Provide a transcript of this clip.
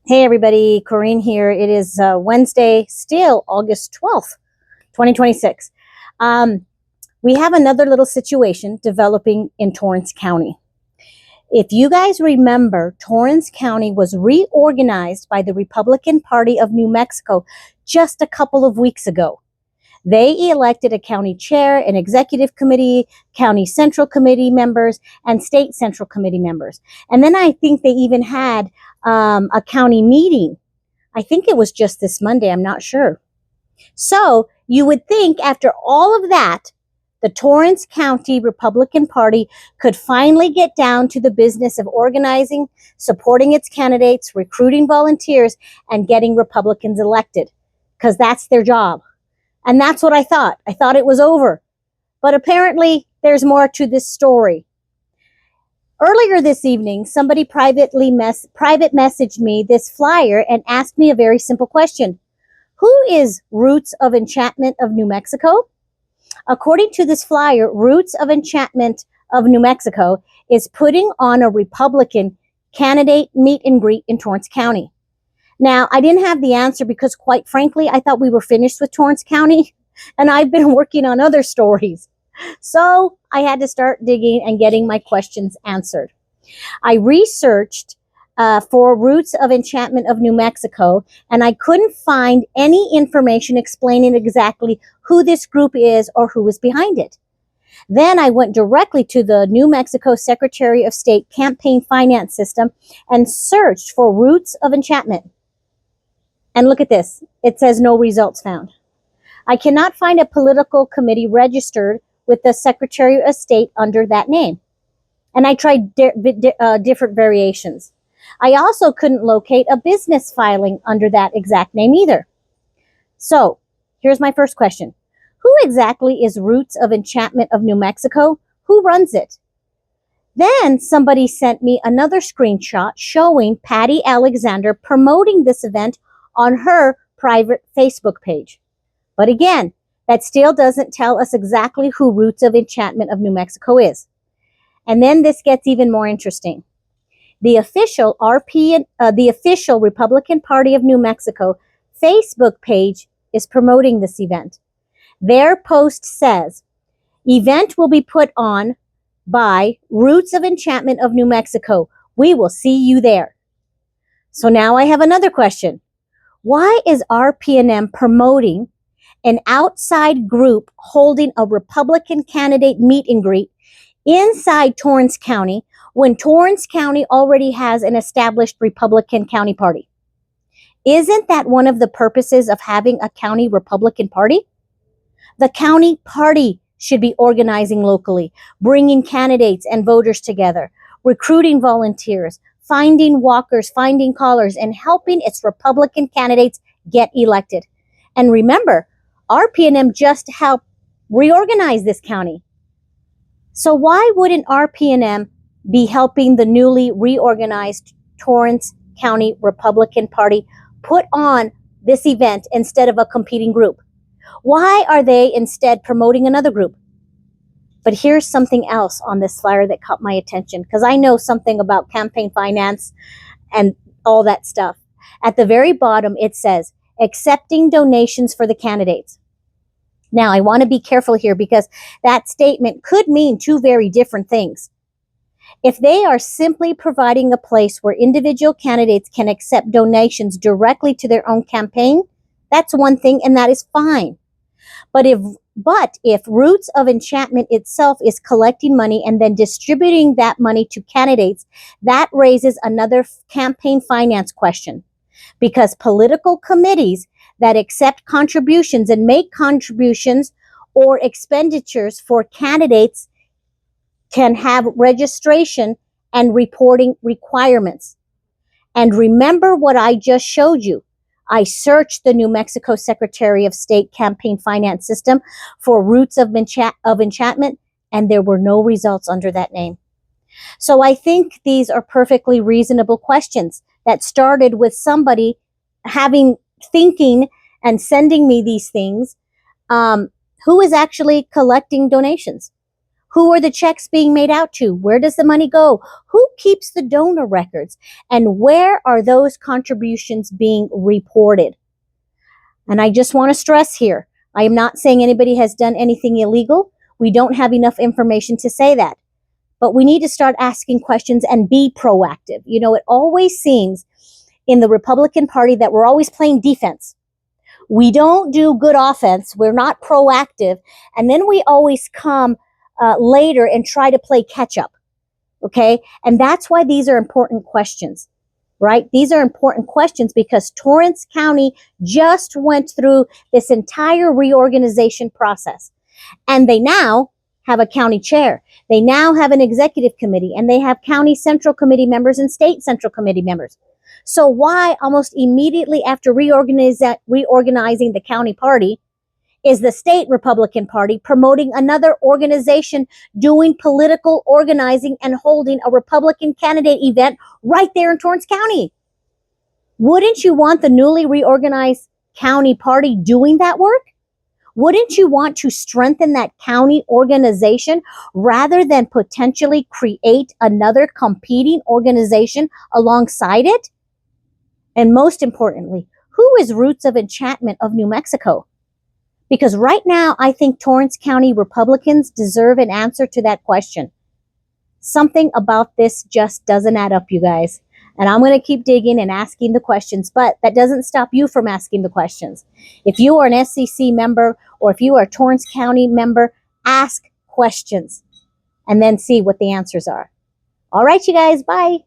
Hey everybody, Corinne here. It is Wednesday, still August 12th, 2026. We have another little situation developing in Torrance County. If you guys remember, Torrance County was reorganized by the Republican Party of New Mexico just a couple of weeks ago. They elected a county chair, an executive committee, county central committee members, and state central committee members. And then I think they even had a county meeting. I think it was just this Monday. I'm not sure. So you would think after all of that, the Torrance County Republican Party could finally get down to the business of organizing, supporting its candidates, recruiting volunteers, and getting Republicans elected, because that's their job. And that's what I thought. I thought it was over. But apparently, there's more to this story. Earlier this evening, somebody private messaged me this flyer and asked me a very simple question. Who is Roots of Enchantment of New Mexico? According to this flyer, Roots of Enchantment of New Mexico is putting on a Republican candidate meet and greet in Torrance County. Now, I didn't have the answer because, quite frankly, I thought we were finished with Torrance County, and I've been working on other stories. So I had to start digging and getting my questions answered. I researched for Roots of Enchantment of New Mexico, and I couldn't find any information explaining exactly who this group is or who is behind it. Then I went directly to the New Mexico Secretary of State campaign finance system and searched for Roots of Enchantment. And look at this. It says no results found. I cannot find a political committee registered with the Secretary of State under that name. And I tried different variations. I also couldn't locate a business filing under that exact name either. So here's my first question. Who exactly is Roots of Enchantment of New Mexico? Who runs it? Then somebody sent me another screenshot showing Patty Alexander promoting this event on her private Facebook page. But again, that still doesn't tell us exactly who Roots of Enchantment of New Mexico is. And then this gets even more interesting. The official Republican Party of New Mexico Facebook page is promoting this event. Their post says, event will be put on by Roots of Enchantment of New Mexico. We will see you there. So now I have another question. Why is RPNM promoting an outside group holding a Republican candidate meet and greet inside Torrance County when Torrance County already has an established Republican county party? Isn't that one of the purposes of having a county Republican party? The county party should be organizing locally, bringing candidates and voters together, recruiting volunteers, finding walkers, finding callers, and helping its Republican candidates get elected. And remember, RPNM just helped reorganize this county. So why wouldn't RPNM be helping the newly reorganized Torrance County Republican Party put on this event instead of a competing group? Why are they instead promoting another group? But here's something else on this flyer that caught my attention, because I know something about campaign finance and all that stuff. At the very bottom, it says, accepting donations for the candidates. Now, I want to be careful here because that statement could mean two very different things. If they are simply providing a place where individual candidates can accept donations directly to their own campaign, that's one thing, and that is fine. But if Roots of Enchantment itself is collecting money and then distributing that money to candidates, that raises another campaign finance question. Because political committees that accept contributions and make contributions or expenditures for candidates can have registration and reporting requirements. And remember what I just showed you. I searched the New Mexico Secretary of State campaign finance system for Roots of Enchantment, and there were no results under that name. So I think these are perfectly reasonable questions that started with somebody thinking and sending me these things. Who is actually collecting donations? Who are the checks being made out to? Where does the money go? Who keeps the donor records? And where are those contributions being reported? And I just want to stress here, I am not saying anybody has done anything illegal. We don't have enough information to say that. But we need to start asking questions and be proactive. You know, it always seems in the Republican Party that we're always playing defense. We don't do good offense. We're not proactive. And then we always come later and try to play catch up. Okay. And that's why these are important questions, right? These are important questions because Torrance County just went through this entire reorganization process. And they now have a county chair. They now have an executive committee, and they have county central committee members and state central committee members. So why almost immediately after reorganizing the county party is the state Republican Party promoting another organization doing political organizing and holding a Republican candidate event right there in Torrance County? Wouldn't you want the newly reorganized county party doing that work? Wouldn't you want to strengthen that county organization rather than potentially create another competing organization alongside it? And most importantly, who is Roots of Enchantment of New Mexico? Because right now, I think Torrance County Republicans deserve an answer to that question. Something about this just doesn't add up, you guys. And I'm going to keep digging and asking the questions, but that doesn't stop you from asking the questions. If you are an SCC member or if you are a Torrance County member, ask questions and then see what the answers are. All right, you guys, bye.